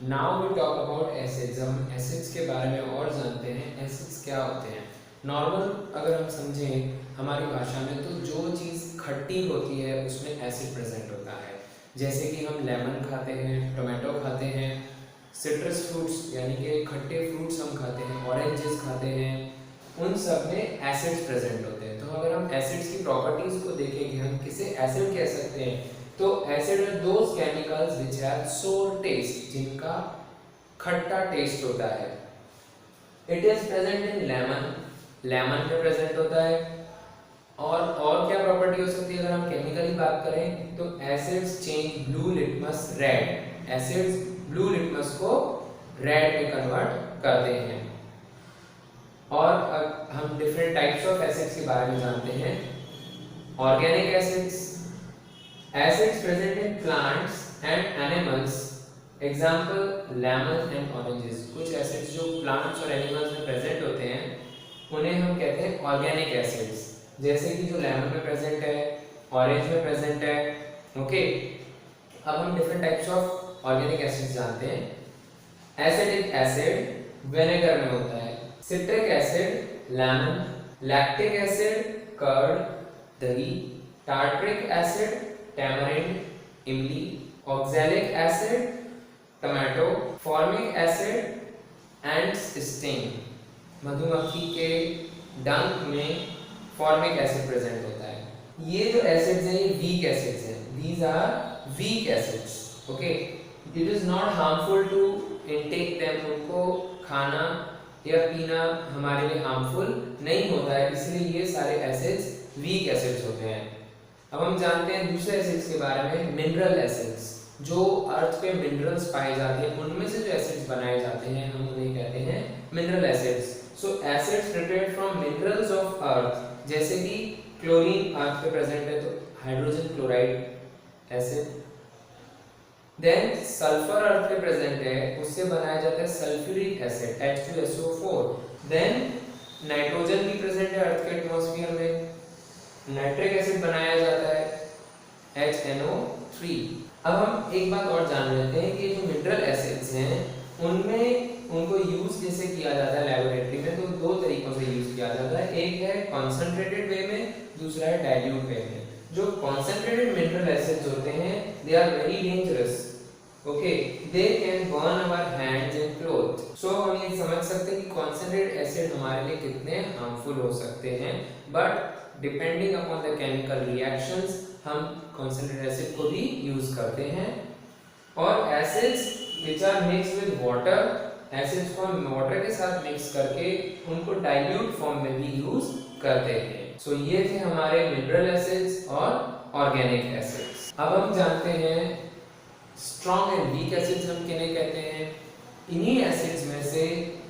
Now we talk about acids. हम acids के बारे में और जानते हैं एसिड्स क्या होते हैं। नॉर्मल अगर हम समझें हमारी भाषा में तो जो चीज़ खट्टी होती है उसमें एसिड प्रेजेंट होता है। जैसे कि हम लेमन खाते हैं, टोमेटो खाते हैं, सिट्रस फ्रूट्स यानी कि खट्टे फ्रूट्स हम खाते हैं, ऑरेंजेस खाते हैं, उन सब में एसिड्स प्रेजेंट होते हैं। तो अगर हम एसिड्स की प्रॉपर्टीज को देखें कि हम किसे एसिड कह सकते हैं, तो acid are those chemicals which have sour taste, जिनका खट्टा टेस्ट होता है। It is present in lemon, lemon में प्रेजेंट होता है। और क्या प्रॉपर्टी हो सकती है अगर हम केमिकली बात करें तो acids change blue litmus red, acids blue litmus को रेड में कन्वर्ट करते हैं। और हम डिफरेंट टाइप्स ऑफ एसिड्स के बारे में जानते हैं। Organic acids, acids present in plants and animals, example lemon and oranges. कुछ एसिड्स जो प्लांट्स और एनिमल्स में प्रेजेंट होते हैं उन्हें हम कहते हैं ऑर्गेनिक एसिड्स, जैसे कि जो लेमन में प्रेजेंट है, ऑरेंज में प्रेजेंट है। ओके, अब हम different types of organic acids जानते हैं। एसिडिक एसिड विनेगर में होता है, citric acid lemon, lactic acid curd दही, टार्ट्रिक एसिड टैमरिंड इमली, oxalic acid tomato, formic acid ants sting, मधुमक्खी के डंक में फॉर्मिक एसिड प्रेजेंट होता है। ये जो एसिड्स हैं ये वीक एसिड्स हैं, these are weak acids. Okay, it is not harmful to intake them, उनको खाना या पीना हमारे लिए हार्मफुल नहीं होता है, इसलिए ये सारे एसिड्स वीक एसिड्स होते हैं। अब हम जानते हैं दूसरे एसिड्स के बारे में, मिनरल एसिड्स। जो अर्थ पे मिनरल्स पाए जाते हैं उनमें से जो एसिड्स बनाए जाते हैं हम उन्हें कहते हैं mineral acids. So acids prepared from minerals of earth, जैसे कि क्लोरीन अर्थ पे प्रेजेंट है तो hydrogen chloride acid. Then sulphur earth पे प्रेजेंट है, उससे बनाया जाता है sulphuric acid H2SO4। Then nitrogen भी प्रेजेंट है अर्थ के एटमॉस्फेयर में, नाइट्रिक एसिड बनाया जाता है HNO3। अब हम एक बात और जान लेते हैं कि जो मिनरल एसिड्स हैं उनमें उनको यूज कैसे किया जाता है लैबोरेटरी में। तो दो तरीकों से यूज किया जाता है, एक है कॉन्सेंट्रेटेड वे में, दूसरा है डाइल्यूट वे में। जो कॉन्सेंट्रेटेड मिनरल एसिड्स होते हैं they are very dangerous. Okay, they can burn our hands and cloth. So हम ये समझ सकते हैं कि कॉन्सेंट्रेटेड एसिड हमारे लिए कितने हार्मफुल हो सकते हैं, but depending upon the chemical reactions हम कॉन्सेंट्रेटेड एसिड को भी यूज करते हैं। और acids which are mix with water, acids को हम वाटर के साथ मिक्स करके उनको डाइल्यूट फॉर्म में भी यूज करते हैं। सो ये थे हमारे मिनरल एसिड्स और ऑर्गेनिक एसिड्स। अब हम जानते हैं स्ट्रॉन्ग एंड वीक एसिड्स हम किन्हें कहते हैं। इन्हीं एसिड्स में से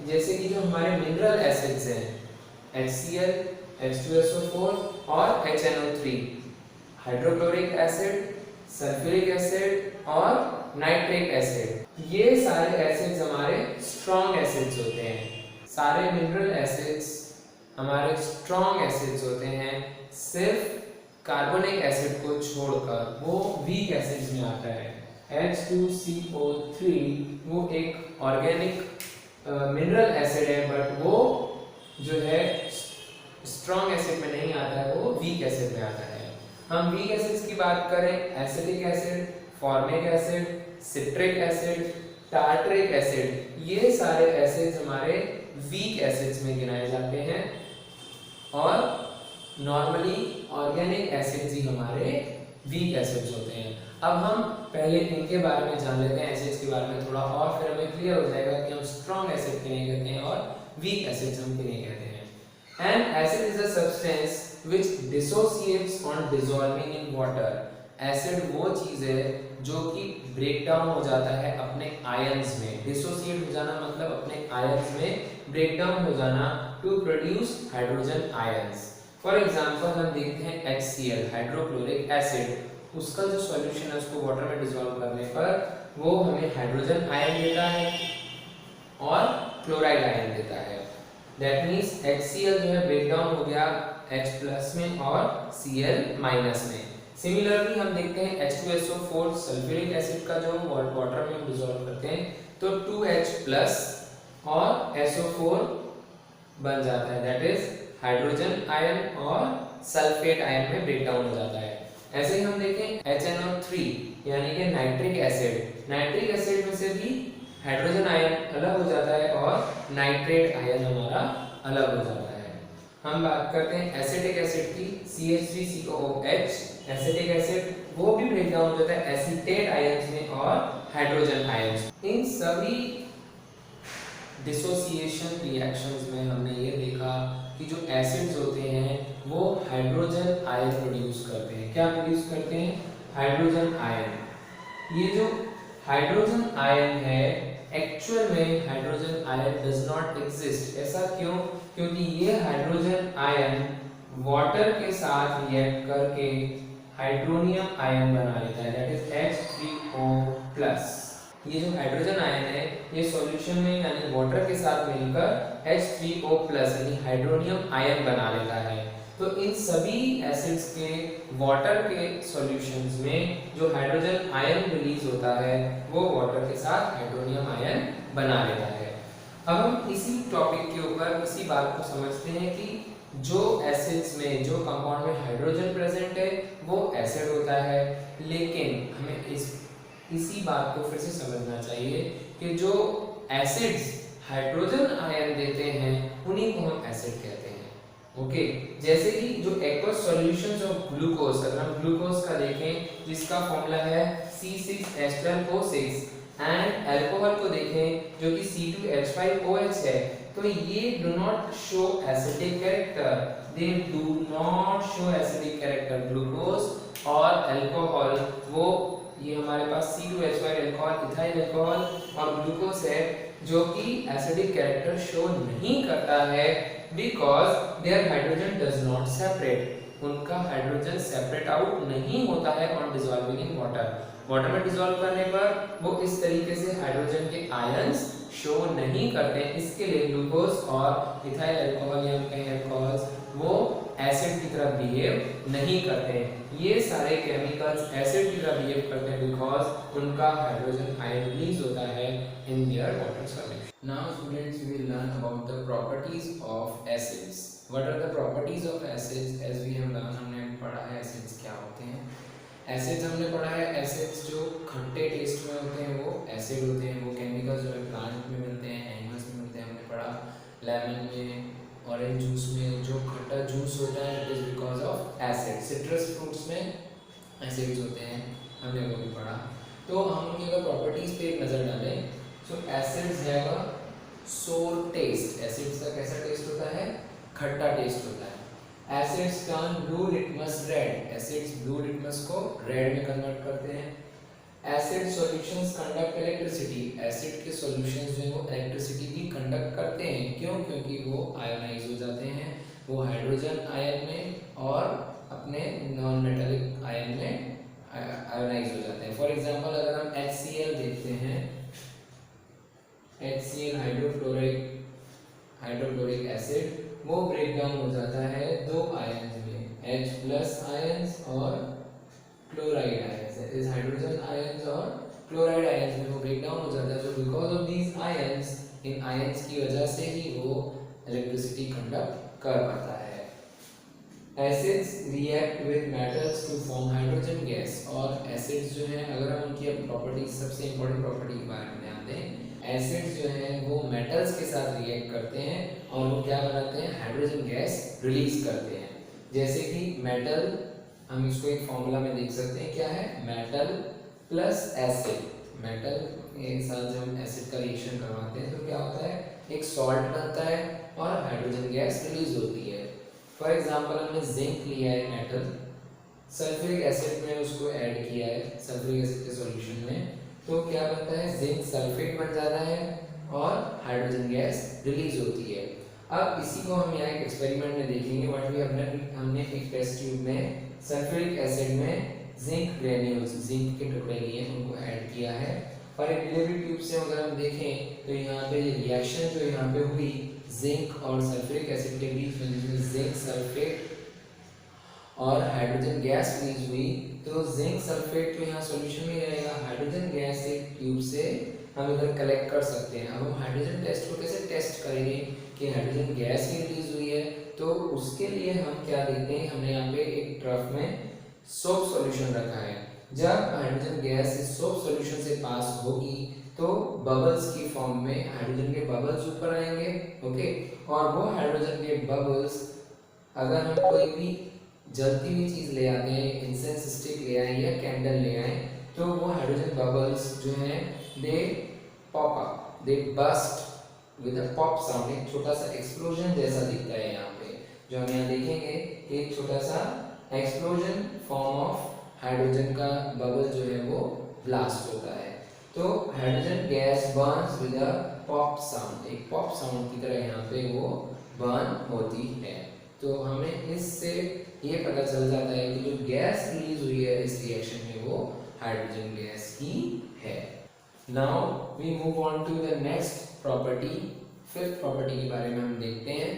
जैसे कि जो हमारे मिनरल एसिड्स हैं HCl, H2SO4 और HNO3, hydrochloric acid, sulphuric acid और नाइट्रिक एसिड, ये सारे एसिड्स हमारे स्ट्रॉन्ग एसिड्स होते हैं। सारे मिनरल एसिड्स हमारे स्ट्रॉन्ग एसिड्स होते हैं, सिर्फ कार्बोनिक एसिड को छोड़कर वो वीक एसिड्स में आता है। H2CO3 वो एक ऑर्गेनिक मिनरल एसिड है, बट वो जो है स्ट्रॉन्ग एसिड में नहीं आता है, वो वीक एसिड में आता है। हम वीक एसिड्स की बात करें, acetic acid, formic acid, citric acid, tartaric acid, ये सारे एसिड्स हमारे वीक एसिड्स में गिनाए जाते हैं। और नॉर्मली ऑर्गेनिक एसिड्स ही हमारे वीक एसिड्स होते हैं। अब हम पहले इनके बारे में जान लेते हैं, एसिड्स के बारे में थोड़ा, और फिर हमें क्लियर हो जाएगा कि हम स्ट्रॉन्ग एसिड किन्हें कहते हैं और वीक एसिड्स हम किन्हें कहते हैं। An acid is a substance which dissociates on dissolving in water. Acid वो चीज है जो कि ब्रेक डाउन हो जाता है अपने आयंस में। डिसोसिएट हो जाना मतलब अपने आयंस में ब्रेक डाउन हो जाना, to produce hydrogen ions. For example हम देखते हैं HCl, हाइड्रोक्लोरिक एसिड, उसका जो सॉल्यूशन है उसको वाटर में डिसॉल्व करने पर वो हमें हाइड्रोजन आयन देता है और क्लोराइड आयन देता है। दैट मींस HCl जो है ब्रेक डाउन हो गया H+ में और Cl- में। सिमिलरली हम देखते हैं H2SO4 सल्फ्यूरिक एसिड का जो वाटर में हम डिसॉल्व करते हैं तो 2H प्लस और SO4 बन जाता है, दैट इज हाइड्रोजन आयन और सल्फेट आयन में ब्रेक डाउन हो जाता है। ऐसे ही हम देखें HNO3 यानी कि नाइट्रिक एसिड, नाइट्रिक एसिड में से भी हाइड्रोजन आयन अलग हो जाता है और नाइट्रेट आयन हमारा अलग हो जाता है। हम बात करते हैं एसिटिक एसिड की, CH3COOH एसिटिक एसिड, वो भी ब्रेक डाउन हो जाता है एसीटेट आयंस में और हाइड्रोजन आयंस। इन सभी डिसोसिएशन रिएक्शंस में हमने ये देखा कि जो एसिड्स होते हैं वो हाइड्रोजन आयन प्रोड्यूस करते हैं। क्या प्रोड्यूस करते हैं? Hydrogen ion. ये जो हाइड्रोजन आयन है, एक्चुअल में hydrogen ion does not exist. ऐसा क्यों? क्योंकि ये हाइड्रोजन आयन वाटर के साथ रिएक्ट करके हाइड्रोनियम आयन बना लेता है, दैट इज H3O+। ये जो हाइड्रोजन आयन है ये सॉल्यूशन में यानी वाटर के साथ मिलकर H3O+ यानी हाइड्रोनियम आयन बना लेता है। तो इन सभी एसिड्स के वाटर के सॉल्यूशंस में जो हाइड्रोजन आयन रिलीज होता है वो वाटर के साथ हाइड्रोनियम आयन बना लेता है। अब हम इसी टॉपिक के ऊपर इसी बात को समझते हैं कि जो एसिड्स में जो कंपाउंड में हाइड्रोजन प्रेजेंट है वो एसिड होता है, लेकिन हमें इसी बात को फिर से समझना चाहिए कि जो एसिड्स हाइड्रोजन आयन देते हैं उन्हीं को हम एसिड कहते हैं। ओके, जैसे कि जो एक्वस सॉल्यूशंस ऑफ ग्लूकोज, अगर हम ग्लूकोज का देखें जिसका फॉर्मूला है C6H12O6 एंड अल्कोहल को देखें जो कि C2H5OH है, तो ये do not show acidic character, they do not show acidic character. Glucose और अल्कोहल वो ये हमारे पास C2H5 अल्कोहल, इथाइल अल्कोहल और ग्लूकोज है जो कि एसिडिक कैरेक्टर शो नहीं करता है because their hydrogen does not separate. उनका हाइड्रोजन सेपरेट आउट नहीं होता है on dissolving in water. Water में डिसॉल्व करने पर वो इस तरीके से हाइड्रोजन के आयंस शो नहीं करते हैं। इसके लिए ग्लूकोज और इथाइल अल्कोहल या कई अल्कोहल्स वो एसिड की तरह बिहेव नहीं करते। ये सारे केमिकल्स एसिड की तरह बिहेव करते हैं बिकॉज उनका हाइड्रोजन आयन रिलीज होता है in their water solution. Now students we will learn about the properties of acids. What are the properties of acids? As we have learn, हमने पढ़ा है एसिड्स क्या होते हैं। एसिड्स हमने पढ़ा है, एसिड्स जो खट्टे टेस्ट में होते हैं वो एसिड होते हैं। वो केमिकल्स जो है प्लांट में मिलते हैं, एनिमल्स में मिलते हैं। हमने पढ़ा लेमन में, ऑरेंज जूस में जो खट्टा जूस होता है it is because of acid. Citrus fruits में एसिड्स होते हैं, हमने वो भी पढ़ा। तो हम उनकी अगर प्रॉपर्टीज पे एक नज़र डालें, सो एसिड्स हैव अ सोर टेस्ट। एसिड्स का कैसा टेस्ट होता है? खट्टा टेस्ट होता है। Acids turn blue litmus red. Acids blue litmus को रेड में कन्वर्ट करते हैं। Acid solutions conduct electricity. Acid के सॉल्यूशंस जो है वो इलेक्ट्रिसिटी भी कंडक्ट करते हैं। क्यों? क्योंकि वो आयोनाइज हो जाते हैं, वो हाइड्रोजन आयन में और अपने नॉन मेटालिक आयन में आयोनाइज हो जाते हैं। फॉर एग्जांपल अगर हम HCl देखते हैं, HCl हाइड्रोक्लोरिक एसिड, वो ब्रेक डाउन हो जाता है दो आयंस में, H+ आयंस और क्लोराइड आयंस, इस हाइड्रोजन आयंस और क्लोराइड आयंस में वो ब्रेक डाउन हो जाता है। तो because of these ions, in ions की वजह से ही वो इलेक्ट्रिसिटी कंडक्ट कर पाता है। Acids react with metals to form hydrogen gas. और एसिड्स जो है अगर हम उनकी प्रॉपर्टी, सबसे इंपॉर्टेंट प्रॉपर्टी के बारे में ध्यान दें, एसिड्स जो है वो मेटल्स के साथ रिएक्ट करते हैं और वो क्या बनाते हैं? हाइड्रोजन गैस रिलीज करते हैं। जैसे कि मेटल, हम इसको एक फॉर्मूला में देख सकते हैं, क्या है? Metal plus acid. मेटल के साथ जब हम एसिड का रिएक्शन करवाते हैं तो क्या होता है? एक सॉल्ट बनता है और हाइड्रोजन गैस रिलीज होती है। फॉर एग्जांपल हमने जिंक लिया है मेटल, सल्फ्यूरिक एसिड में उसको ऐड किया है सल्फ्यूरिक एसिड के सॉल्यूशन में, तो क्या बनता है? जिंक सल्फेट बन जाता है और हाइड्रोजन गैस रिलीज होती है। अब इसी को हम यहाँ एक एक्सपेरिमेंट में देखेंगे। व्हाट वी हैव डन, हमने एक टेस्ट ट्यूब में सल्फ्यूरिक एसिड में जिंक ग्रेन्यूल्स, जिंक के टुकड़े लिए, उनको ऐड किया है और एक डिलीवरी ट्यूब से अगर हम देखें तो यहाँ पे रिएक्शन जो यहाँ पे हुई जिंक और सल्फ्यूरिक एसिड के बीच में, जिसमें जिंक सल्फेट और हाइड्रोजन गैस रिलीज हुई, तो जिंक सल्फेट तो यहाँ सॉल्यूशन में रहेगा, हाइड्रोजन गैस एक ट्यूब से हम इधर कलेक्ट कर सकते हैं। अब हम हाइड्रोजन टेस्ट को कैसे टेस्ट करेंगे कि हाइड्रोजन गैस ही रिलीज हुई है, तो उसके लिए हम क्या देते हैं, हमने यहाँ पे एक ट्रफ में सोप सॉल्यूशन रखा है। जब हाइड्रोजन गैस इस सोप सॉल्यूशन से पास होगी तो बबल्स की फॉर्म में हाइड्रोजन के बबल्स ऊपर आएंगे, ओके। और वो हाइड्रोजन के बबल्स, अगर हम कोई भी जलती हुई चीज ले आते हैं, इंसेंस स्टिक ले आए या कैंडल ले आए, तो वो हाइड्रोजन बबल्स जो हैं they pop up, they burst with a pop sound, एक छोटा सा एक्सप्लोजन जैसा दिखता है यहाँ पे, जो हम यहाँ देखेंगे कि एक छोटा सा एक्सप्लोजन फॉर्म ऑफ हाइड्रोजन का बबल जो है वो ब्लास्ट होता है। तो hydrogen gas Burns with a pop sound, एक पॉप साउंड की तरह यहाँ पे वो बर्न होती है। तो हमें इससे ये पता चल जाता है कि जो गैस रिलीज हुई है इस रिएक्शन में वो हाइड्रोजन गैस ही है। Now we move on to the next property, fifth property के बारे में हम देखते हैं।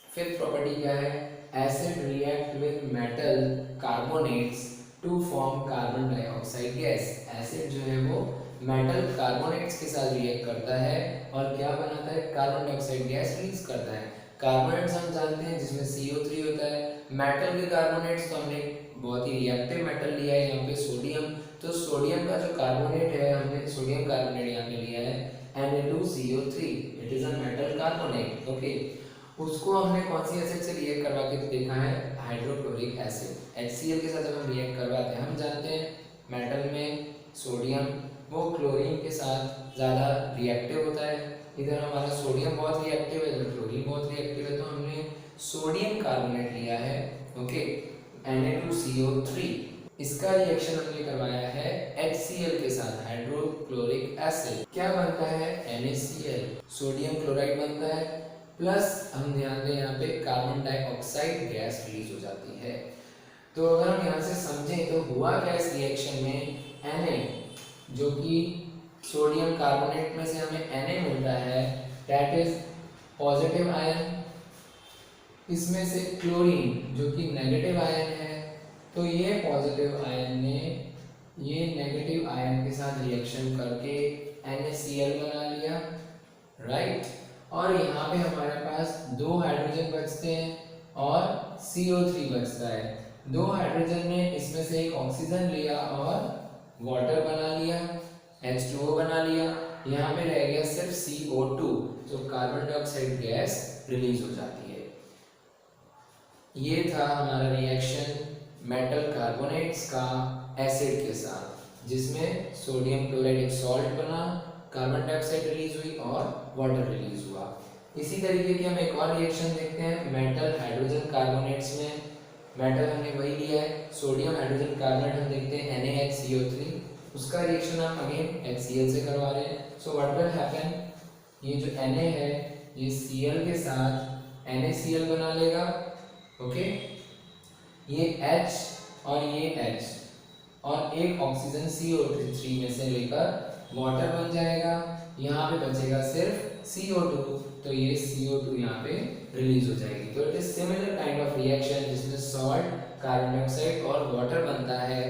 फिफ्थ प्रॉपर्टी क्या है, acid react with metal carbonates to form carbon dioxide gas. Acid जो है वो मेटल कार्बोनेट्स के साथ रिएक्ट करता है और क्या बनाता है, कार्बन डाइऑक्साइड गैस रिलीज करता है। कार्बोनेट्स हम जानते हैं जिसमें CO3 होता है। मेटल के कार्बोनेट्स तो हमने बहुत ही रिएक्टिव मेटल लिया है यहाँ पे सोडियम, तो सोडियम का जो कार्बोनेट है, हमने सोडियम कार्बोनेट यहाँ पे लिया है Na2CO3, it is a metal carbonate, okay. उसको हमने कौन सी एसिड से रिएक्ट करवा के देखा है, हाइड्रोक्लोरिक एसिड, HCl के साथ जब हम रिएक्ट करवाते हैं, हम जानते हैं मेटल में सोडियम वो क्लोरीन के साथ ज़्यादा रिएक्टिव होता है। इधर हमारा सोडियम बहुत रिएक्टिव है, इधर क्लोरीन बहुत रिएक्टिव है, तो हमने सोडियम कार्बोनेट लिया है, ओके, Na2CO3। इसका रिएक्शन हमने करवाया है HCl के साथ, हाइड्रोक्लोरिक एसिड। क्या बनता है, NaCl, सोडियम क्लोराइड बनता है, प्लस हम ध्यान दें यहाँ पे कार्बन डाइऑक्साइड गैस रिलीज हो जाती है। तो अगर हम यहाँ से समझें तो हुआ क्या इस रिएक्शन में, Na जो कि सोडियम कार्बोनेट में से हमें Na मिलता है, दैट इज पॉजिटिव आयन, इसमें से क्लोरीन जो कि नेगेटिव आयन है, तो ये पॉजिटिव आयन ने ये नेगेटिव आयन के साथ रिएक्शन करके NaCl बना लिया, राइट। और यहाँ पे हमारे पास दो हाइड्रोजन बचते हैं और CO3 बचता है। दो हाइड्रोजन ने इसमें से एक ऑक्सीजन लिया और वाटर बना लिया, H2O बना लिया, यहाँ पे रह गया सिर्फ CO2, तो कार्बन डाइऑक्साइड गैस रिलीज हो जाती है। ये था हमारा रिएक्शन मेटल कार्बोनेट्स का एसिड के साथ, जिसमें सोडियम क्लोराइड एक सॉल्ट बना, कार्बन डाइऑक्साइड रिलीज हुई और वाटर रिलीज हुआ। इसी तरीके की हम एक और रिएक्शन देखते हैं मेटल हाइड्रोजन कार्बोनेट्स में। मेटल हमने वही लिया है, सोडियम हाइड्रोजन कार्बोनेट हम देखते हैं NaHCO3, उसका रिएक्शन हम अगेन HCl से करवा रहे हैं। सो व्हाट विल हैपन, ये जो Na है ये Cl के साथ NaCl बना लेगा, ओके। ये H और ये H और एक ऑक्सीजन CO3 में से लेकर वाटर बन जाएगा, यहाँ पे बचेगा सिर्फ CO2, तो ये CO2 यहाँ पे रिलीज हो जाएगी। तो it is similar kind of reaction जिसमें सॉल्ट, कार्बन डाइऑक्साइड और वाटर बनता है।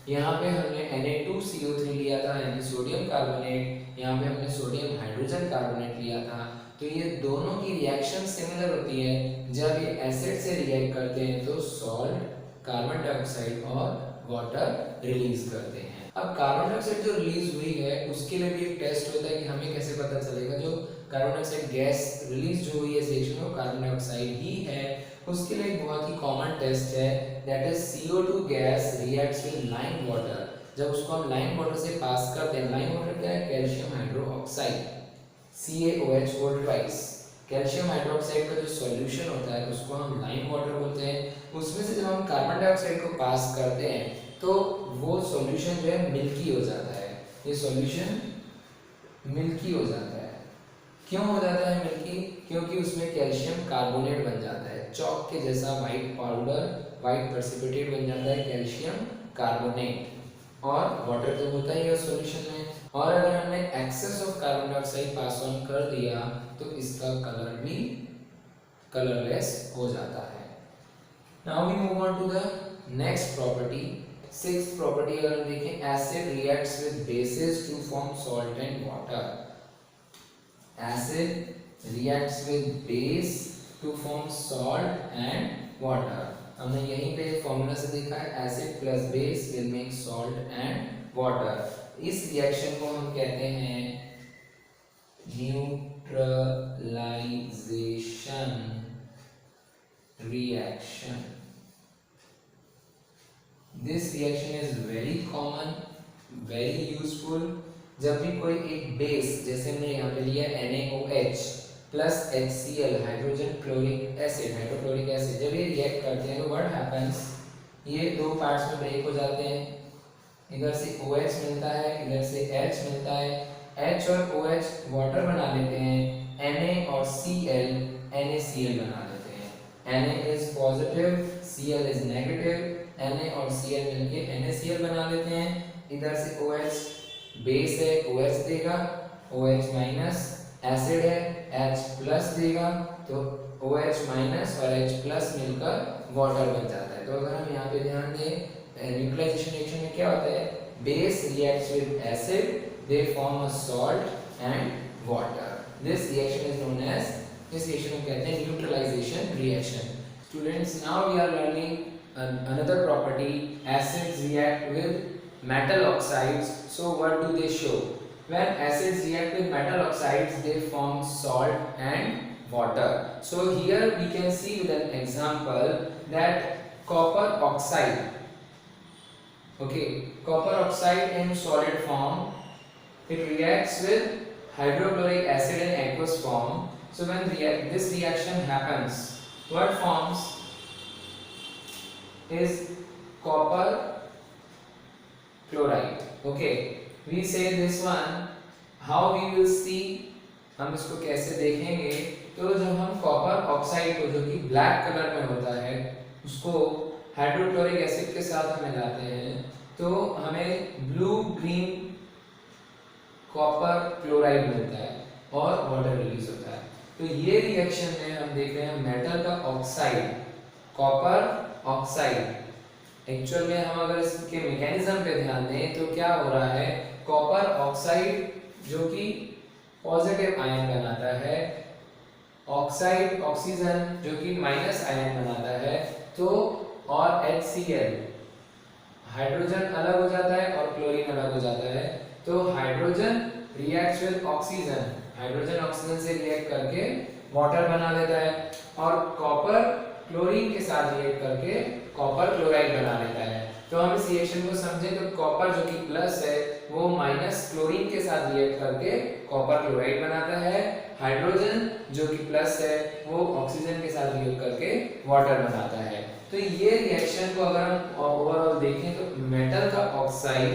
यहाँ पे हमने Na2CO3 लिया था यानी सोडियम कार्बोनेट, यहाँ पे हमने सोडियम हाइड्रोजन कार्बोनेट लिया था। तो ये दोनों की रिएक्शन सिमिलर होती है, जब ये एसिड से रिएक्ट करते हैं तो सॉल्ट, कार्बन डाइऑक्साइड और वाटर रिलीज करते हैं। अब कार्बन डाइऑक्साइड जो रिलीज हुई है उसके लिए भी एक टेस्ट होता है कि हमें कैसे पता चलेगा जो कार्बन डाइऑक्साइड गैस रिलीज जो हुई है इस रिएक्शन में कार्बन डाइऑक्साइड ही है। उसके लिए एक बहुत ही कॉमन टेस्ट है, that is CO2 gas reacts with lime water. जब उसको हम लाइम वाटर से पास करते हैं, लाइम वाटर क्या है, calcium hydroxide, CaOH twice. Calcium hydroxide का जो सॉल्यूशन होता है उसको हम लाइम वाटर बोलते हैं। उसमें से जब हम कार्बन डाइऑक्साइड को पास करते हैं तो वो सॉल्यूशन जो है मिल्की हो जाता है, ये सॉल्यूशन मिल्की हो जाता है। क्यों हो जाता है मिल्की, क्योंकि उसमें कैल्शियम कार्बोनेट बन जाता है, चॉक के जैसा वाइट पाउडर, वाइट प्रेसिपिटेट बन जाता है कैल्शियम कार्बोनेट, और वाटर तो होता ही है सॉल्यूशन में। और अगर हमने excess of carbon dioxide pass on कर दिया तो इसका कलर भी कलरलेस हो जाता है। Now we move on to the next property, six property अगर हम देखें, acid reacts with bases to form salt and water. Acid reacts with base to form salt and water. हमने यहीं पे फॉर्मूला से देखा है, acid plus base will make salt and water. इस रिएक्शन को हम कहते हैं neutralisation reaction. This reaction is very common, very useful. जब भी कोई एक बेस, जैसे हमने यहाँ पे लिया NaOH plus HCl hydrogen chloric acid, hydrochloric acid, जब ये रिएक्ट करते हैं तो व्हाट हैपेंस, ये दो पार्ट्स में ब्रेक हो जाते हैं। इधर से OH मिलता है, इधर से H मिलता है। H और OH वाटर बना लेते हैं, Na और Cl NaCl बना लेते हैं। Na is positive, Cl is negative, Na और Cl मिलके NaCl बना लेते हैं। इधर से OH बेस है, OH देगा, OH माइनस, एसिड है, H प्लस देगा, तो OH माइनस और H प्लस मिलकर वाटर बन जाता है। तो अगर हम यहाँ पे ध्यान दें, न्यूट्रलाइजेशन रिएक्शन में क्या होता है, base reacts with acid, they form a salt and water. This reaction is known as, इस रिएक्शन को कहते हैं neutralisation reaction. Students, now we are learning another property, acids react with metal oxides. So what do they show? When acids react with metal oxides, they form salt and water. So here we can see with an example that copper oxide, okay, copper oxide in solid form, it reacts with hydrochloric acid in aqueous form. So when this reaction happens, what forms is copper chloride. Okay, we say this one, how we will see, हम इसको कैसे देखेंगे, तो जब हम copper oxide को, जो कि ब्लैक कलर में होता है, उसको हाइड्रोक्लोरिक एसिड के साथ मिलाते हैं, तो हमें ब्लू ग्रीन कॉपर क्लोराइड मिलता है और वाटर रिलीज होता है। तो ये रिएक्शन में हम देख रहे हैं मेटल का ऑक्साइड, कॉपर ऑक्साइड। एक्चुअल में हम अगर इसके मैकेनिज्म पे ध्यान दें तो क्या हो रहा है, कॉपर ऑक्साइड जो कि पॉजिटिव आयन बनाता है, ऑक्साइड ऑक्सीजन जो कि माइनस आयन बनाता है, तो और HCl हाइड्रोजन अलग हो जाता है और क्लोरीन अलग हो जाता है। तो hydrogen reacts with oxygen, hydrogen oxygen से रिएक्ट करके वाटर बना देता है, और कॉपर क्लोरीन के साथ रिएक्ट करके कॉपर क्लोराइड बना लेता है। तो हम इस रिएक्शन को समझें तो कॉपर जो कि प्लस है वो माइनस क्लोरीन के साथ रिएक्ट करके कॉपर क्लोराइड बनाता है, हाइड्रोजन जो कि प्लस है वो ऑक्सीजन के साथ रिएक्ट करके वाटर बनाता है। तो ये रिएक्शन को अगर हम ओवरऑल देखें तो मेटल का ऑक्साइड,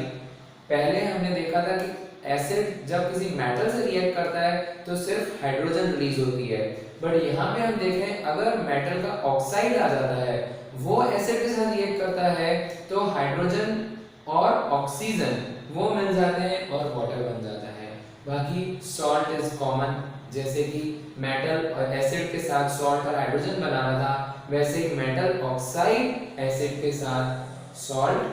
पहले हमने देखा था कि एसिड जब किसी मेटल से रिएक्ट करता है तो सिर्फ हाइड्रोजन रिलीज होती है, बट यहाँ पे हम देखें अगर मेटल का ऑक्साइड आ जाता है, वो एसिड के साथ रिएक्ट करता है, तो हाइड्रोजन और ऑक्सीजन वो मिल जाते हैं और वाटर बन जाता है। बाकी सॉल्ट इज कॉमन, जैसे कि मेटल और एसिड के साथ सॉल्ट और हाइड्रोजन बनाना था, वैसे ही मेटल ऑक्साइड एसिड के साथ सॉल्ट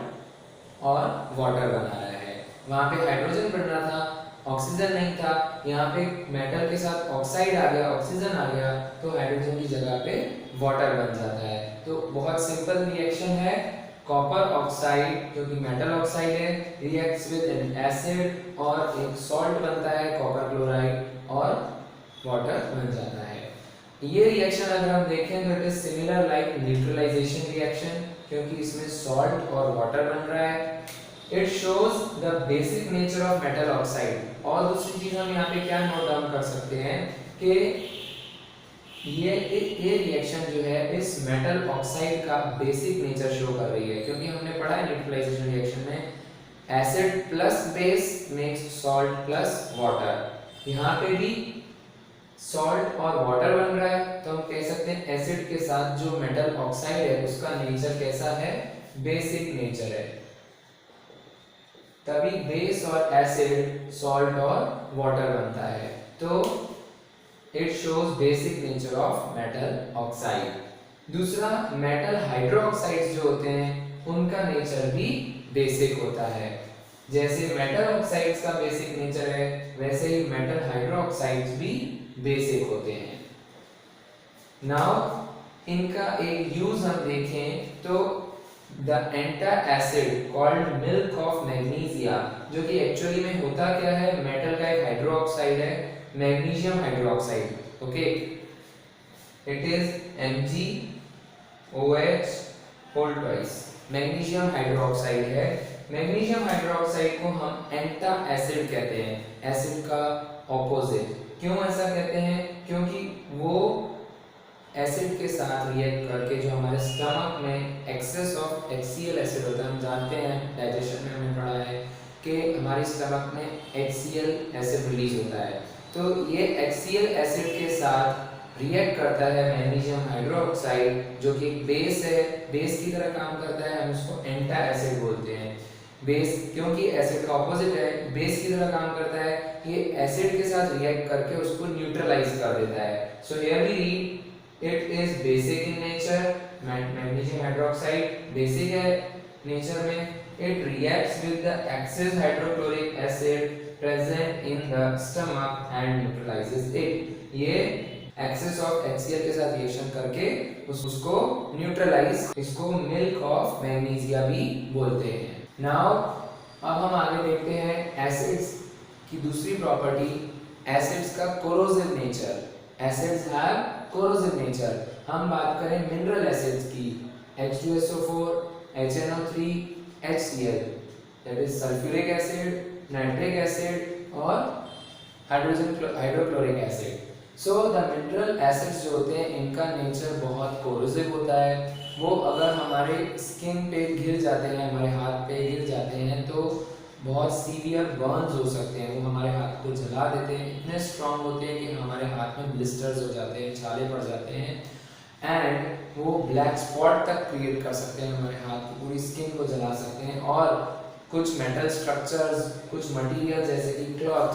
और वाटर बना रहा है। वहाँ पे हाइड्रोजन बन रहा था, ऑक्सीजन नहीं था, यहाँ पे मेटल के साथ ऑक्साइड आ गया, ऑक्सीजन आ गया, तो हाइड्रोजन की जगह पे वाटर बन जाता है। तो बहुत सिंपल रिएक्शन है, कॉपर ऑक्साइड जो कि मेटल ऑक्साइड है रिएक्ट्स विद एन एसिड और एक सॉल्ट बनता है कॉपर क्लोराइड और वाटर बन जाता है। ये रिएक्शन अगर हम देखें तो it is similar like neutralisation reaction, क्योंकि इसमें सॉल्ट और वाटर बन रहा है। It shows the basic nature of metal oxide. और दूसरी चीज हम यहाँ पे क्या नोट डाउन कर सकते हैं कि ये रिएक्शन जो है इस मेटल ऑक्साइड का बेसिक नेचर शो कर रही है, क्योंकि हमने पढ़ा है न्यूट्रलाइजेशन रिएक्शन में acid plus base makes salt plus water. यहाँ पे भी सॉल्ट और वाटर बन रहा है, तो हम कह सकते हैं एसिड के साथ जो मेटल ऑक्साइड है उसका नेचर कैसा है, बेसिक नेचर है। तभी बेस और एसिड सॉल्ट और वाटर बनता है। तो it shows basic nature of metal oxide. दूसरा, मेटल हाइड्रोक्साइड्स जो होते हैं उनका नेचर भी बेसिक होता है। जैसे मेटल ऑक्साइड्स का बेसिक नेचर है वैसे ही मेटल हाइड्रोक्साइड्स भी बेसिक होते हैं। नाउ इनका एक यूज हम देखें तो the antacid called milk of magnesia, जो कि एक्चुअली में होता क्या है, मेटल का एक हाइड्रोक्साइड है, magnesium hydroxide. Okay, it is MgOH whole twice, magnesium hydroxide है। मैग्नीशियम हाइड्रोक्साइड को हम एंटासिड कहते हैं, एसिड का ऑपोजिट। क्यों ऐसा कहते हैं? क्योंकि वो एसिड के साथ रिएक्ट करके जो हमारे स्टमक में एक्सेस ऑफ HCl एसिड होता है, हम जानते हैं डाइजेशन में हमने पढ़ा है कि हमारे स्टमक में HCl एसिड रिलीज होता है, तो ये HCl एसिड के साथ रिएक्ट करता है मैग्नीशियम हाइड्रोक्साइड, जो कि बेस है, बेस की तरह काम करता है, हम उसको एंटासिड बोलते हैं। बेस क्योंकि एसिड का ऑपोजिट है, बेस की तरह काम करता है, ये एसिड के साथ रिएक्ट करके उसको न्यूट्रलाइज कर देता है। So here we read it is basic in nature, magnesium hydroxide basic है नेचर में, it reacts with the excess hydrochloric acid present in the stomach and neutralizes it। ये excess of HCl के साथ reaction करके उसको neutralise, इसको milk of magnesia भी बोलते हैं। नाउ अब हम आगे देखते हैं एसिड्स की दूसरी प्रॉपर्टी, एसिड्स का corrosive nature. Acids have corrosive nature. हम बात करें मिनरल एसिड्स की, H2SO4, HNO3, HCl, that is sulphuric acid, nitric acid और hydrochloric acid. So the mineral acids जो होते हैं इनका नेचर बहुत कोरोसिव होता है। वो अगर हमारे स्किन पे गिर जाते हैं, हमारे हाथ पे गिर जाते हैं तो बहुत सीवियर बर्न्स हो सकते हैं, वो हमारे हाथ को जला देते हैं, इतने स्ट्रांग होते हैं कि हमारे हाथ में ब्लिस्टर्स हो जाते हैं, छाले पड़ जाते हैं, एंड वो ब्लैक स्पॉट तक क्रिएट कर सकते हैं, हमारे हाथ की पूरी स्किन को जला सकते हैं। और कुछ मेटल स्ट्रक्चर्स, कुछ मटेरियल जैसे कि क्लॉथ,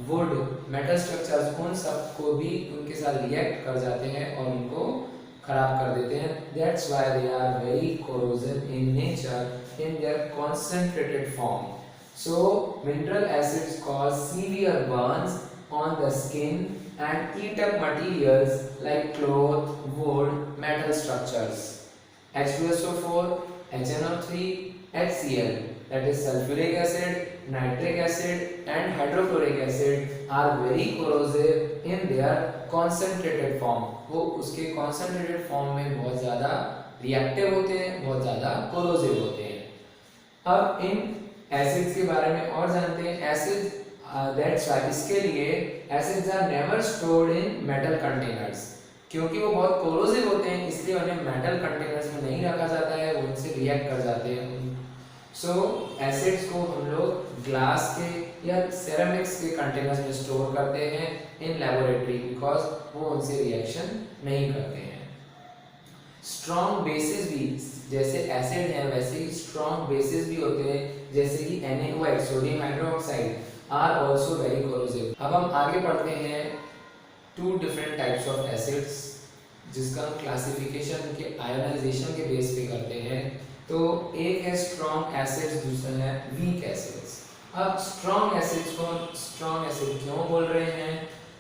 वुड, मेटल स्ट्रक्चर्स, उन सब को भी उनके साथ रिएक्ट कर जाते हैं और उनको खराब कर देते हैं। That's why they are very corrosive in nature in their concentrated form. So mineral acids cause severe burns on the skin and eat up materials like cloth, wood, metal structures. H2SO4, HNO3, HCl, that is sulfuric acid, nitric acid and hydrochloric acid are very corrosive in their concentrated form. वो उसके concentrated form में बहुत ज़्यादा reactive होते हैं, बहुत ज़्यादा corrosive होते हैं। अब इन एसिड्स के बारे में और जानते हैं। एसिड दैट्स व्हाई, इसके लिए acids are never stored in metal containers, क्योंकि वो बहुत कोरोसिव होते हैं इसलिए उन्हें मेटल कंटेनर्स में नहीं रखा जाता है, वो उनसे रिएक्ट कर जाते हैं। सो एसिड्स को हम लोग ग्लास के या सेरेमिक्स के कंटेनर्स में स्टोर करते हैं इन लैबोरेटरी, बिकॉज वो उनसे रिएक्शन नहीं करते हैं। स्ट्रॉन्ग बेसिस भी, जैसे एसिड है वैसे ही स्ट्रॉन्ग बेसिस भी होते हैं, जैसे कि NaOH, sodium hydroxide, are also very corrosive. अब हम आगे पढ़ते हैं to different types of acids, जिसका हम क्लासिफिकेशन के आयोनाइजेशन के बेस पे करते हैं। तो एक है स्ट्रॉन्ग एसिड्स, दूसरा है वीक एसिड्स। अब स्ट्रॉन्ग एसिड्स को स्ट्रॉन्ग एसिड क्यों बोल रहे हैं?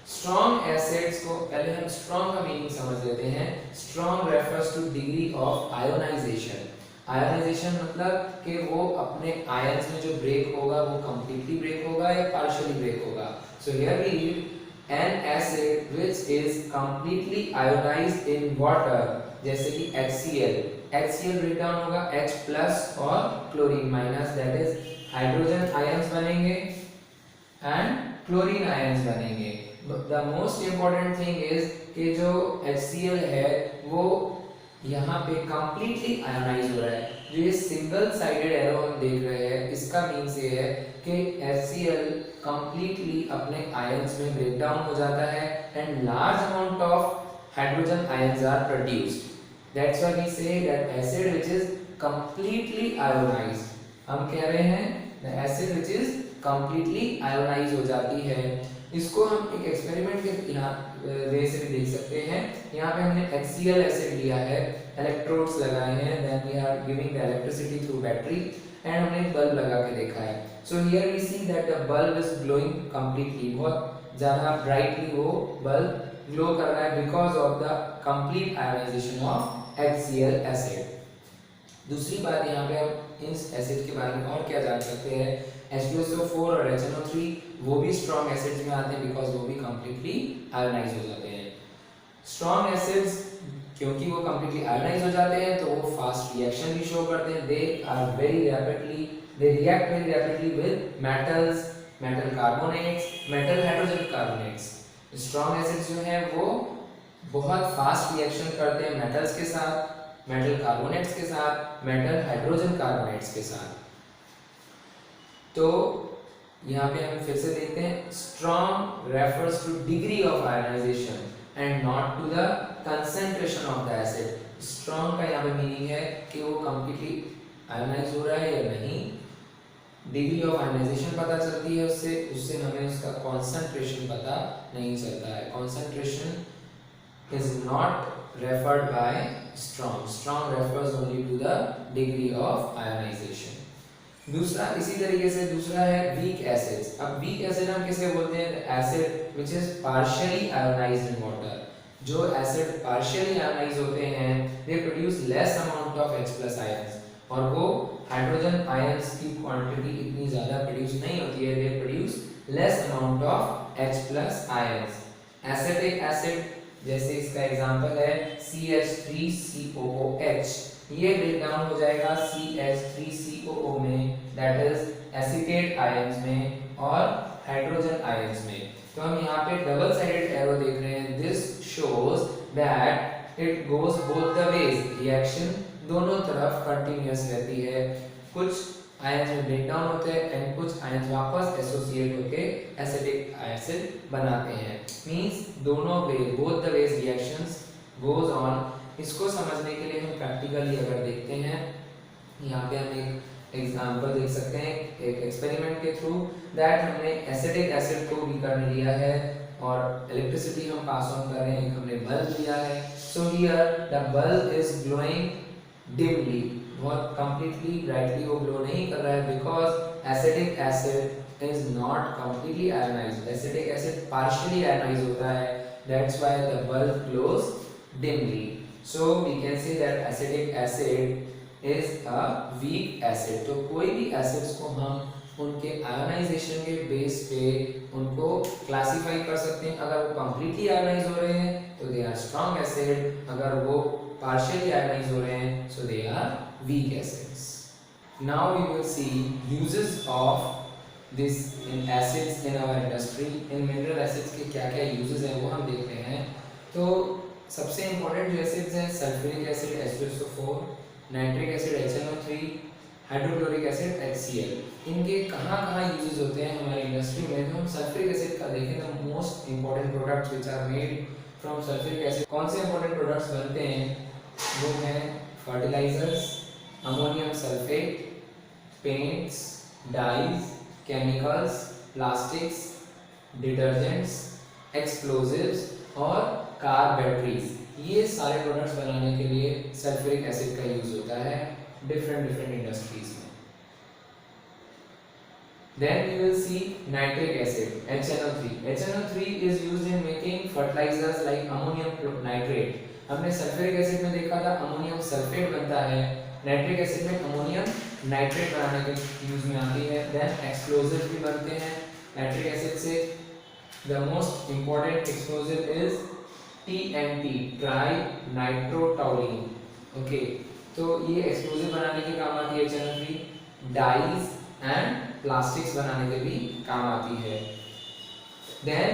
स्ट्रॉन्ग एसिड्स को पहले हम स्ट्रॉन्ग का मीनिंग समझ लेते हैं। Strong refers to degree of ionisation. Ionisation मतलब कि वो अपने आयंस में जो ब्रेक होगा वो कंप्लीटली ब्रेक होगा या पार्शियली ब्रेक होगा। So here we read an acid which is completely ionised in water, जैसे कि HCl, HCl ब्रेक डाउन होगा H प्लस और chlorine minus, that is hydrogen ions बनेंगे एंड क्लोरीन आयंस बनेंगे। The most important thing is कि जो HCl है वो यहाँ पे कंप्लीटली आयोनाइज हो रहा है। जो ये सिंगल साइडेड एरो हम देख रहे हैं इसका मीन्स ये है कि HCl कंप्लीटली अपने आयंस में ब्रेक डाउन हो जाता है and large amount of hydrogen ions are produced. That's why we say that acid which is completely ionised, हम कह रहे हैं the acid which is completely ionise हो जाती है। इसको हम एक एक्सपेरिमेंट के यहाँ वे से भी देख सकते हैं। यहाँ पे हमने HCl एसिड लिया है, इलेक्ट्रोड्स लगाए हैं, then we are giving the electricity through battery and हमने बल्ब लगा के देखा है। So here we see that the bulb is glowing completely, बहुत ज़्यादा ब्राइटली वो बल्ब ग्लो कर रहा है because of the complete ionisation of HCl acid. दूसरी बात यहाँ पे हम इन एसिड के बारे में और क्या जान सकते हैं, H2SO4 और HNO3 वो भी स्ट्रॉन्ग एसिड्स में आते हैं बिकॉज वो भी कंप्लीटली आयोनाइज हो जाते हैं। स्ट्रॉन्ग एसिड्स क्योंकि वो कंप्लीटली आयोनाइज हो जाते हैं तो वो फास्ट रिएक्शन भी शो करते हैं, they react very rapidly with metals, metal carbonates, metal hydrogen carbonates. Strong acids जो हैं वो बहुत फास्ट रिएक्शन करते हैं मेटल्स के साथ, मेटल कार्बोनेट्स के साथ, मेटल हाइड्रोजन कार्बोनेट्स के साथ। तो यहाँ पे हम फिर से देखते हैं, strong refers to degree of ionisation and not to the concentration of the acid. Strong का यहाँ पे मीनिंग है कि वो कंप्लीटली आयोनाइज हो रहा है या नहीं, डिग्री ऑफ आयोनाइजेशन पता चलती है उससे हमें उसका कॉन्सेंट्रेशन पता नहीं चलता है। Concentration is not referred by strong, strong refers only to the degree of ionisation. दूसरा इसी तरीके से दूसरा है वीक एसिड्स। अब वीक एसिड हम किसे बोलते हैं, acid which is partially ionised in water. जो एसिड पार्शियली आयोनाइज होते हैं they produce less amount of H+ ions, और वो हाइड्रोजन आयंस की क्वांटिटी इतनी ज्यादा प्रोड्यूस नहीं होती है, दे produce less amount of H+ ions. Acetic acid जैसे इसका एग्जांपल है CH3COOH, ये ब्रेक डाउन हो जाएगा CH3COO में, दैट इज एसीटेट आयंस में और हाइड्रोजन आयंस में। तो हम यहाँ पे डबल साइडेड एरो देख रहे हैं, this shows that it goes both the veg, reaction दोनों तरफ कंटिन्यूअस रहती है, कुछ आयंस में ब्रेक डाउन होते हैं एंड कुछ आयंस वापस एसोसिएट होके एसिटिक एसिड बनाते हैं, मींस दोनों way both the ways reactions goes on. इसको समझने के लिए हम प्रैक्टिकली अगर देखते हैं, यहाँ पे हम एक एग्जांपल देख सकते हैं एक एक्सपेरिमेंट के थ्रू, दैट हमने एसिटिक एसिड को भी करने लिया है और इलेक्ट्रिसिटी हम पास ऑन कर रहे हैं, हमने बल्ब लिया है। So here the bulb is glowing dimly, बहुत कंप्लीटली ब्राइटली वो ग्लो नहीं कर रहा है because acetic acid is not completely ionised, acetic acid partially ionise होता है, that's why the bulb glows dimly. So we can say that acetic acid is a weak acid. तो कोई भी एसिड्स को हम उनके आयोनाइजेशन के बेस पे उनको क्लासिफाई कर सकते हैं। अगर वो कंप्लीटली आयोनाइज हो रहे हैं तो दे आर स्ट्रॉन्ग एसिड, अगर वो पार्शियली आयोनाइज हो रहे हैं so they are weak acids. Now we will see uses of this in acids in our industry. in mineral acids के क्या क्या uses हैं वो हम देखते हैं। तो सबसे इंपॉर्टेंट जो एसिड्स हैं sulphuric acid H2SO4, nitric acid HNO3, hydrochloric acid HCl, इनके कहाँ यूजेस होते हैं हमारी इंडस्ट्री में। तो हम सल्फ्यूरिक एसिड का देखें तो most important products which are made from sulphuric acid, कौन से इंपॉर्टेंट प्रोडक्ट्स बनते हैं वो हैं fertilisers, ammonium sulphate, paints, dyes, chemicals, plastics, detergents, explosives और कार बैटरीज। ये सारे प्रोडक्ट्स बनाने के लिए सल्फ्यूरिक एसिड का यूज होता है डिफरेंट इंडस्ट्रीज में। Then we will see nitric acid HNO3. HNO3 is used in making fertilizers like ammonium nitrate. हमने सल्फ्यूरिक एसिड में देखा था अमोनियम सल्फेट बनता है, नाइट्रिक एसिड में अमोनियम नाइट्रेट बनाने के यूज में आती है। देन एक्सप्लोजिव भी बनते हैं नाइट्रिक एसिड से। The most important explosive is TNT, try nitrotoluene. Okay, तो ये एक्सप्लोजिव बनाने के काम आती है HNO3, डाइज एंड प्लास्टिक्स बनाने के भी काम आती है। देन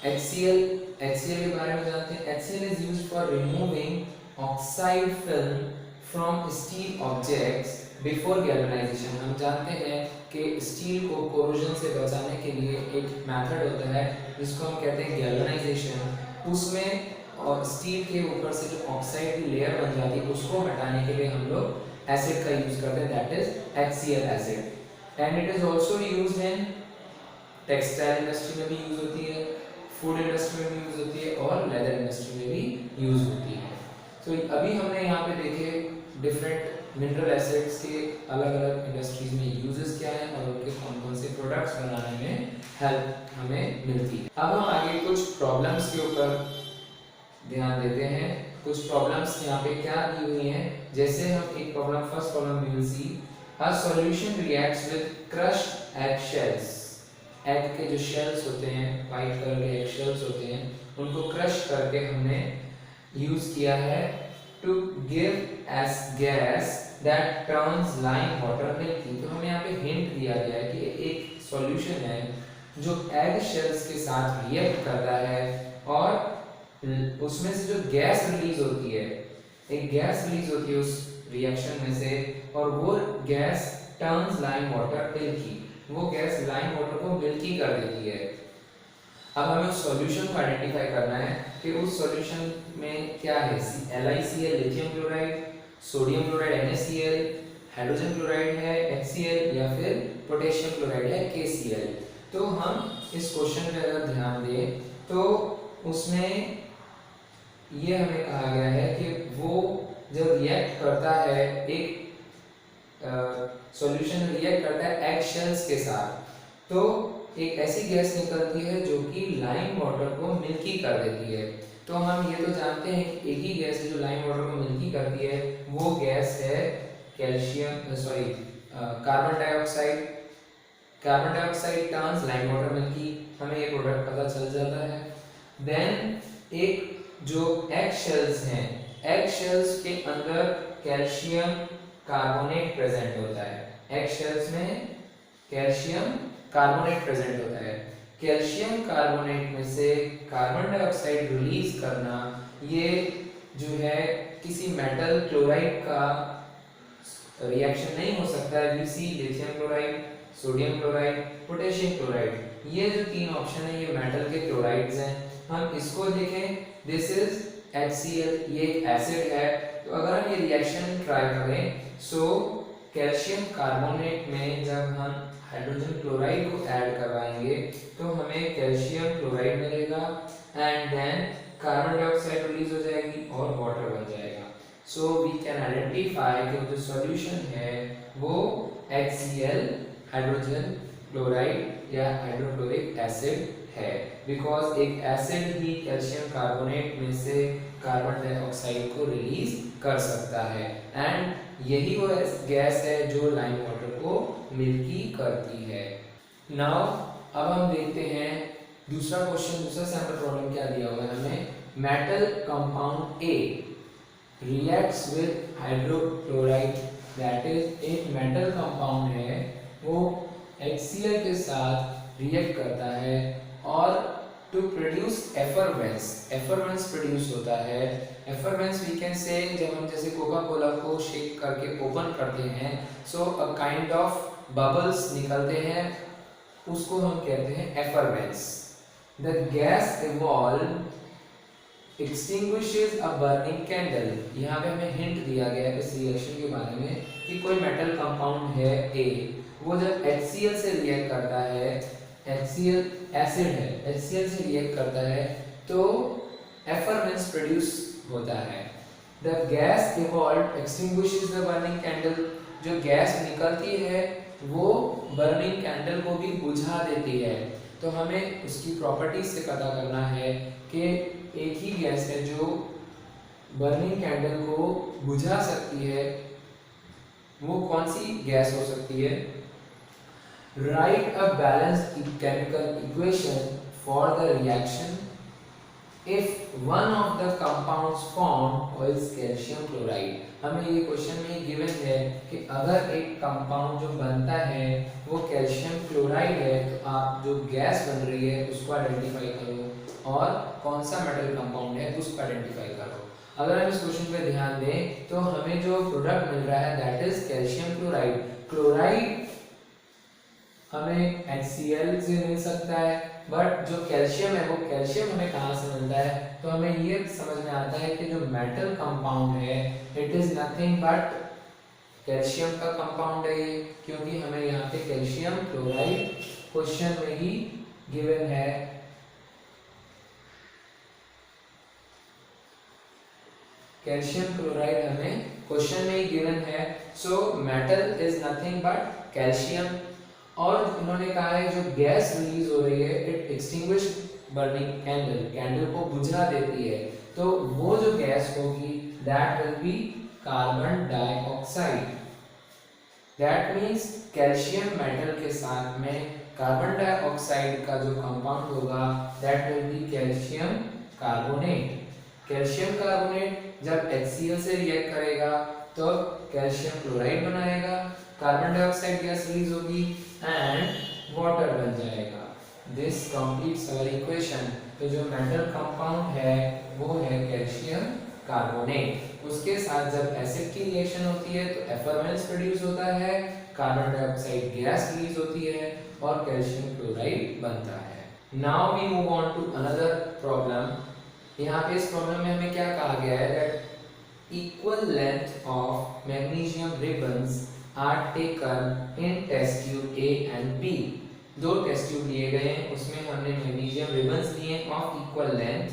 HCl के बारे में जानते हैं। HCl is used for removing oxide film from steel objects before galvanisation. हम जानते हैं कि स्टील को कोरोजन से बचाने के लिए एक मेथड होता है जिसको हम कहते हैं गैल्वेनाइजेशन। उसमें और स्टील के ऊपर से जो ऑक्साइड की लेयर बन जाती है उसको हटाने के लिए हम लोग एसिड का यूज करते हैं, that is HCl acid. And it is also used in textile industry में भी यूज होती है, फूड इंडस्ट्री में भी यूज होती है और लेदर इंडस्ट्री में भी यूज होती है। तो अभी हमने यहाँ पे देखे डिफरेंट मिनरल एसिड्स के अलग अलग इंडस्ट्रीज में यूजेस क्या हैं और उनके कौन कौन से प्रोडक्ट्स बनाने में हेल्प हमें मिलती है। अब हम आगे कुछ प्रॉब्लम्स के ऊपर ध्यान देते हैं। कुछ प्रॉब्लम्स यहाँ पे क्या दी हुई हैं, जैसे हम एक problem, first problem we will see a solution reacts with crushed egg shells. Egg के जो शेल्स होते हैं, वाइट कलर के एग शेल्स होते हैं, उनको क्रश करके हमने यूज किया है to give us gas that turns lime water milky. तो हमें यहाँ पे हिंट दिया गया है कि एक सॉल्यूशन है जो एग शेल्स के साथ रिएक्ट करता है और उसमें से जो गैस रिलीज होती है, एक गैस रिलीज होती है उस रिएक्शन में से, और वो gas turns lime water milky, वो गैस लाइम वाटर को मिल्की कर देती है। अब हमें उस सॉल्यूशन को आइडेंटिफाई करना है कि उस सॉल्यूशन में क्या है, LiCl lithium chloride, sodium chloride NaCl, hydrogen chloride है HCl, या फिर पोटेशियम क्लोराइड है KCl। तो हम इस क्वेश्चन पे अगर ध्यान दें तो उसमें ये हमें कहा गया है कि वो जब रिएक्ट करता है, एक सॉल्यूशन रिएक्ट करता है एग शेल्स के साथ, तो एक ऐसी गैस निकलती है जो कि लाइम वाटर को मिल्की कर देती है। तो हम ये तो जानते हैं कि एक ही गैस है जो लाइम वाटर को मिल्की करती है, वो गैस है carbon dioxide. Carbon dioxide turns lime water milky, हमें ये प्रोडक्ट पता चल जाता है। देन एक जो एग शेल्स हैं, एग शेल्स के अंदर कैल्शियम कार्बोनेट प्रेजेंट होता है। एग शेल्स में कैल्शियम कार्बोनेट प्रेजेंट होता है। कैल्शियम कार्बोनेट में से कार्बन डाइऑक्साइड रिलीज करना, ये जो है किसी मेटल क्लोराइड का रिएक्शन नहीं हो सकता है। Vc lithium chloride, sodium chloride, potassium chloride, ये जो तीन ऑप्शन है ये मेटल के क्लोराइड्स हैं। हम इसको देखें, दिस इज HCl, ये एसिड है। तो अगर हम ये रिएक्शन ट्राई करें, सो कैल्शियम कार्बोनेट में जब हम हाइड्रोजन क्लोराइड को ऐड करवाएंगे तो हमें कैल्शियम क्लोराइड मिलेगा and then carbon dioxide release हो जाएगी और वाटर बन जाएगा। सो वी कैन आइडेंटिफाई कि जो सॉल्यूशन है वो HCl, हाइड्रोजन क्लोराइड या हाइड्रोक्लोरिक एसिड है, बिकॉज एक एसिड ही कैल्शियम कार्बोनेट में से कार्बन डाइऑक्साइड को रिलीज कर सकता है एंड यही वो गैस है जो लाइम वाटर को मिल्की करती है। नाउ अब हम देखते हैं दूसरा क्वेश्चन, दूसरा सैंपल प्रॉब्लम क्या दिया हुआ है हमें। Metal compound A reacts with hydrochloride, that is एक मेटल कंपाउंड है वो HCl के साथ रिएक्ट करता है और to produce effervescence, effervescence produce होता है। एफरवेंस वी कैन से, जब हम जैसे कोका कोला को शेक करके ओपन करते हैं, so a kind of bubbles निकलते हैं, उसको हम कहते हैं effervescence. The gas evolve extinguishes a burning candle। यहाँ पे हमें हिंट दिया गया है इस रिएक्शन के बारे में कि कोई मेटल कंपाउंड है A, वो जब HCl से रिएक्ट करता है, HCl एसिड है, HCl से रिएक्ट करता है तो एफरवेंस प्रोड्यूस होता है। The gas evolve extinguishes the burning candle, जो गैस निकलती है वो बर्निंग कैंडल को भी बुझा देती है। तो हमें उसकी प्रॉपर्टीज से पता करना है कि एक ही गैस है जो बर्निंग कैंडल को बुझा सकती है, वो कौन सी गैस हो सकती है। Right a balanced chemical equation for the reaction if one of the compounds formed is calcium chloride. हमें ये क्वेश्चन में गिवन है कि अगर एक कंपाउंड जो बनता है वो कैल्शियम क्लोराइड है, तो आप जो गैस बन रही है उसको आइडेंटिफाई करो और कौन सा मेटल कंपाउंड है उसको आइडेंटिफाई करो। अगर हम इस क्वेश्चन पे ध्यान दें तो हमें जो प्रोडक्ट मिल रहा है that is calcium chloride. Chloride हमें HCl से मिल सकता है, बट जो कैल्शियम है वो कैल्शियम हमें कहाँ से मिलता है, तो हमें ये समझ में आता है कि जो मेटल कंपाउंड है it is nothing but calcium का कंपाउंड है ये, क्योंकि हमें यहाँ पे कैल्शियम क्लोराइड क्वेश्चन में ही गिवन है। कैल्शियम क्लोराइड हमें क्वेश्चन में ही गिवन है, so metal is nothing but calcium. और इन्होंने कहा है जो गैस रिलीज हो रही है it extinguish burning candle, candle को बुझा देती है, तो वो जो गैस होगी that will be carbon dioxide. That means calcium metal के साथ में कार्बन डाइऑक्साइड का जो कंपाउंड होगा that will be calcium carbonate. Calcium carbonate जब HCl से रिएक्ट करेगा तो कैल्शियम क्लोराइड बनाएगा, कार्बन डाइऑक्साइड गैस रिलीज होगी एंड वाटर बन जाएगा। This completes our equation. तो जो मेटल कंपाउंड है वो है कैल्शियम कार्बोनेट। उसके साथ जब एसिड की रिएक्शन होती है तो एफर्मेंस प्रोड्यूस होता है, कार्बन डाइऑक्साइड गैस रिलीज होती है और कैल्शियम क्लोराइड बनता है। Now we move on to another problem. यहाँ पे इस प्रॉब्लम में हमें क्या कहा गया है that equal length of magnesium ribbons are taken in test tube A and B। दो टेस्ट ट्यूब लिए गए हैं, उसमें हमने मैग्नीशियम रिबन्स लिए of equal length.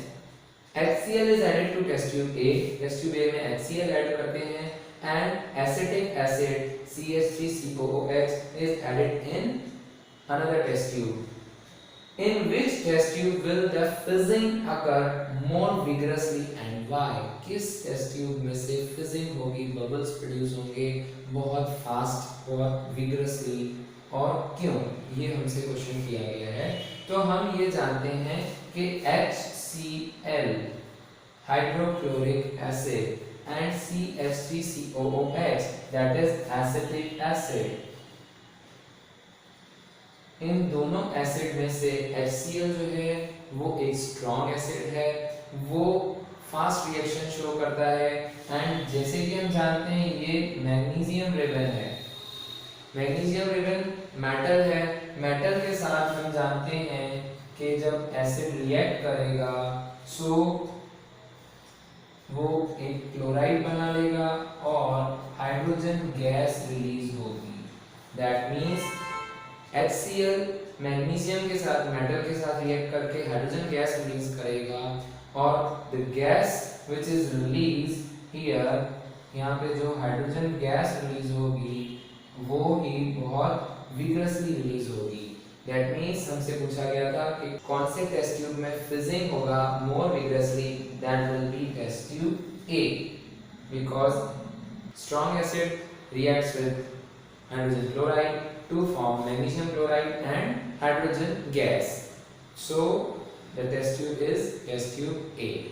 HCl is added to test tube A, test tube A में HCl add करते हैं and acetic acid CH3COOH is added in another test tube. In which test tube will the fizzing occur more vigorously and why? किस test tube में से fizzing होगी, bubbles produce होंगे बहुत fast और vigorously, और क्यों? ये हमसे क्वेश्चन किया गया है। तो हम ये जानते हैं कि HCl hydrochloric acid and CH3COOH that is acetic acid, इन दोनों एसिड में से HCl जो है वो एक स्ट्रॉन्ग एसिड है, वो फास्ट रिएक्शन शो करता है एंड जैसे कि हम जानते हैं ये मैग्नीशियम रिबन है। मैग्नीशियम रिबन मेटल है, मेटल के साथ हम जानते हैं कि जब एसिड रिएक्ट करेगा सो वो एक क्लोराइड बना लेगा और हाइड्रोजन गैस रिलीज होगी। दैट मीन्स HCl मैग्नीशियम के साथ मेटल के साथ रिएक्ट करके हाइड्रोजन गैस रिलीज करेगा और the gas which is release here, यहाँ पे जो हाइड्रोजन गैस रिलीज होगी वो ही बहुत विगरसली रिलीज होगी। दैट मीन्स हमसे पूछा गया था कि कौन से टेस्ट ट्यूब में फिजिंग होगा more vigorously, that will be test tube A because strong acid reacts with hydrogen chloride to form magnesium chloride and hydrogen gas. So the test tube is test tube A.